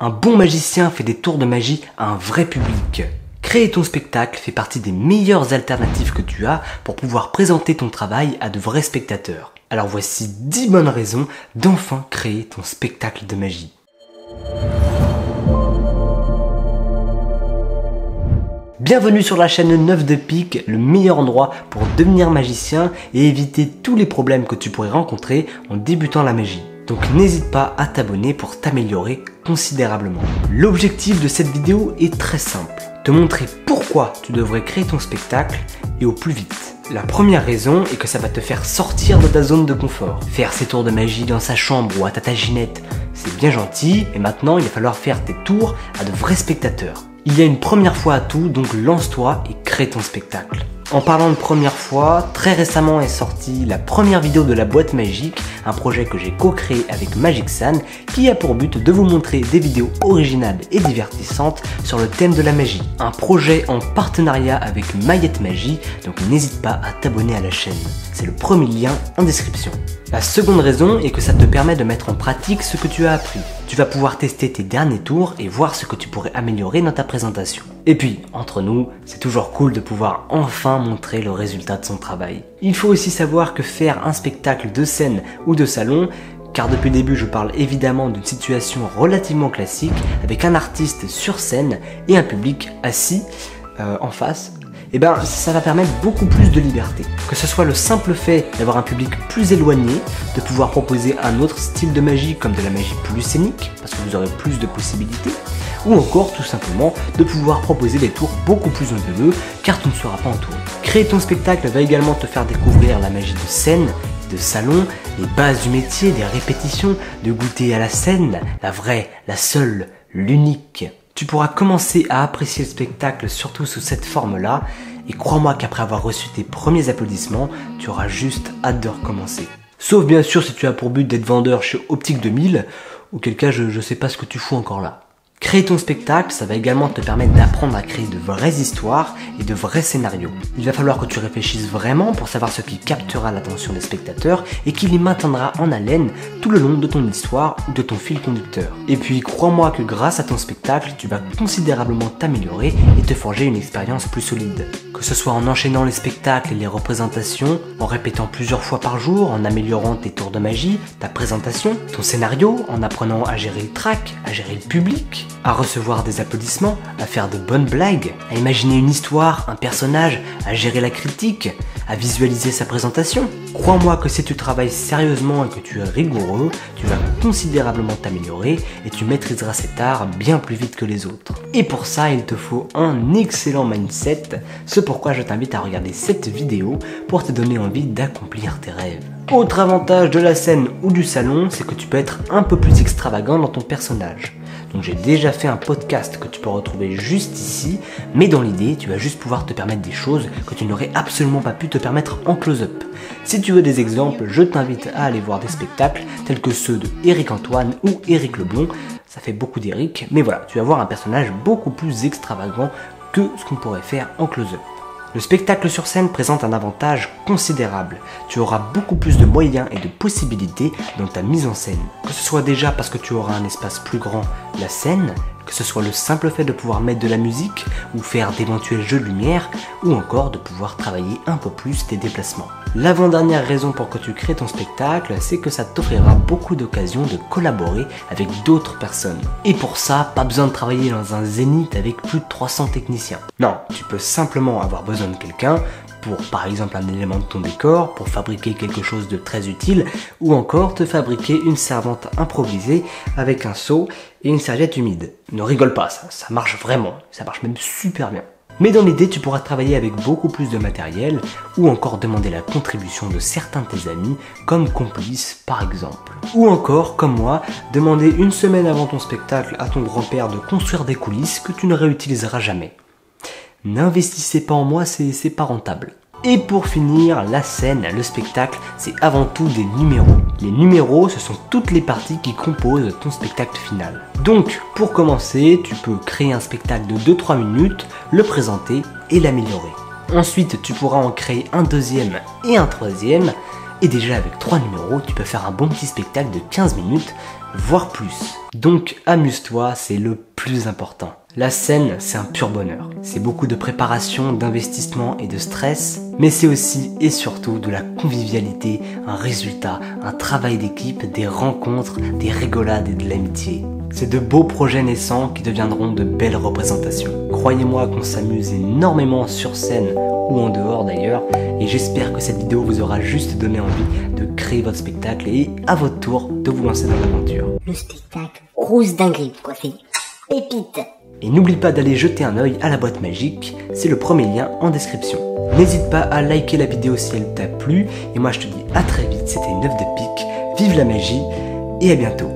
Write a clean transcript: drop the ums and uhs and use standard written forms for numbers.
Un bon magicien fait des tours de magie à un vrai public. Créer ton spectacle fait partie des meilleures alternatives que tu as pour pouvoir présenter ton travail à de vrais spectateurs. Alors voici 10 bonnes raisons d'enfin créer ton spectacle de magie. Bienvenue sur la chaîne 9 de Pique, le meilleur endroit pour devenir magicien et éviter tous les problèmes que tu pourrais rencontrer en débutant la magie. Donc n'hésite pas à t'abonner pour t'améliorer considérablement. L'objectif de cette vidéo est très simple, te montrer pourquoi tu devrais créer ton spectacle et au plus vite. La première raison est que ça va te faire sortir de ta zone de confort. Faire ses tours de magie dans sa chambre ou à ta taginette, c'est bien gentil, mais maintenant il va falloir faire tes tours à de vrais spectateurs. Il y a une première fois à tout, donc lance-toi et crée ton spectacle. En parlant de première fois, très récemment est sortie la première vidéo de la boîte magique, un projet que j'ai co-créé avec Magicsan qui a pour but de vous montrer des vidéos originales et divertissantes sur le thème de la magie. Un projet en partenariat avec Maillette Magie, donc n'hésite pas à t'abonner à la chaîne. C'est le premier lien en description. La seconde raison est que ça te permet de mettre en pratique ce que tu as appris. Tu vas pouvoir tester tes derniers tours et voir ce que tu pourrais améliorer dans ta présentation. Et puis, entre nous, c'est toujours cool de pouvoir enfin montrer le résultat de son travail. Il faut aussi savoir que faire un spectacle de scène ou de salon, car depuis le début je parle évidemment d'une situation relativement classique avec un artiste sur scène et un public assis en face, et ça va permettre beaucoup plus de liberté. Que ce soit le simple fait d'avoir un public plus éloigné, de pouvoir proposer un autre style de magie comme de la magie plus scénique, parce que vous aurez plus de possibilités, ou encore tout simplement de pouvoir proposer des tours beaucoup plus onduleux car tu ne seras pas entouré. Créer ton spectacle va également te faire découvrir la magie de scène, de salon, les bases du métier, des répétitions, de goûter à la scène, la vraie, la seule, l'unique. Tu pourras commencer à apprécier le spectacle surtout sous cette forme-là et crois-moi qu'après avoir reçu tes premiers applaudissements, tu auras juste hâte de recommencer. Sauf bien sûr si tu as pour but d'être vendeur chez Optique 2000, auquel cas je sais pas ce que tu fous encore là. Créer ton spectacle, ça va également te permettre d'apprendre à créer de vraies histoires et de vrais scénarios. Il va falloir que tu réfléchisses vraiment pour savoir ce qui captera l'attention des spectateurs et qui les maintiendra en haleine tout le long de ton histoire ou de ton fil conducteur. Et puis crois-moi que grâce à ton spectacle, tu vas considérablement t'améliorer et te forger une expérience plus solide. Que ce soit en enchaînant les spectacles et les représentations, en répétant plusieurs fois par jour, en améliorant tes tours de magie, ta présentation, ton scénario, en apprenant à gérer le track, à gérer le public, à recevoir des applaudissements, à faire de bonnes blagues, à imaginer une histoire, un personnage, à gérer la critique, à visualiser sa présentation. Crois-moi que si tu travailles sérieusement et que tu es rigoureux, tu vas considérablement t'améliorer et tu maîtriseras cet art bien plus vite que les autres. Et pour ça, il te faut un excellent mindset, c'est pourquoi je t'invite à regarder cette vidéo pour te donner envie d'accomplir tes rêves. Autre avantage de la scène ou du salon, c'est que tu peux être un peu plus extravagant dans ton personnage. Donc j'ai déjà fait un podcast que tu peux retrouver juste ici, mais dans l'idée, tu vas juste pouvoir te permettre des choses que tu n'aurais absolument pas pu te permettre en close-up. Si tu veux des exemples, je t'invite à aller voir des spectacles tels que ceux de Eric Antoine ou Eric Leblond. Ça fait beaucoup d'Eric, mais voilà, tu vas voir un personnage beaucoup plus extravagant que ce qu'on pourrait faire en close-up. Le spectacle sur scène présente un avantage considérable. Tu auras beaucoup plus de moyens et de possibilités dans ta mise en scène. Que ce soit déjà parce que tu auras un espace plus grand, la scène, que ce soit le simple fait de pouvoir mettre de la musique ou faire d'éventuels jeux de lumière, ou encore de pouvoir travailler un peu plus tes déplacements. L'avant-dernière raison pour que tu crées ton spectacle, c'est que ça t'offrira beaucoup d'occasions de collaborer avec d'autres personnes. Et pour ça, pas besoin de travailler dans un zénith avec plus de 300 techniciens. Non, tu peux simplement avoir besoin de quelqu'un pour par exemple un élément de ton décor, pour fabriquer quelque chose de très utile, ou encore te fabriquer une servante improvisée avec un seau et une serviette humide. Ne rigole pas, ça marche vraiment, ça marche même super bien. Mais dans l'idée, tu pourras travailler avec beaucoup plus de matériel ou encore demander la contribution de certains de tes amis comme complices par exemple. Ou encore, comme moi, demander une semaine avant ton spectacle à ton grand-père de construire des coulisses que tu ne réutiliseras jamais. N'investissez pas en moi, c'est pas rentable. Et pour finir, la scène, le spectacle, c'est avant tout des numéros. Les numéros, ce sont toutes les parties qui composent ton spectacle final. Donc, pour commencer, tu peux créer un spectacle de 2-3 minutes, le présenter et l'améliorer. Ensuite, tu pourras en créer un deuxième et un troisième. Et déjà avec 3 numéros, tu peux faire un bon petit spectacle de 15 minutes voire plus. Donc amuse-toi, c'est le plus important. La scène, c'est un pur bonheur. C'est beaucoup de préparation, d'investissement et de stress, mais c'est aussi et surtout de la convivialité, un résultat, un travail d'équipe, des rencontres, des rigolades et de l'amitié. C'est de beaux projets naissants qui deviendront de belles représentations. Croyez-moi qu'on s'amuse énormément sur scène ou en dehors d'ailleurs, et j'espère que cette vidéo vous aura juste donné envie de créer votre spectacle et à votre tour de vous lancer dans l'aventure. Le spectacle, grosse dinguerie quoi, c'est pépite. Et n'oublie pas d'aller jeter un œil à la boîte magique, c'est le premier lien en description. N'hésite pas à liker la vidéo si elle t'a plu, et moi je te dis à très vite, c'était une œuvre de pique, vive la magie, et à bientôt.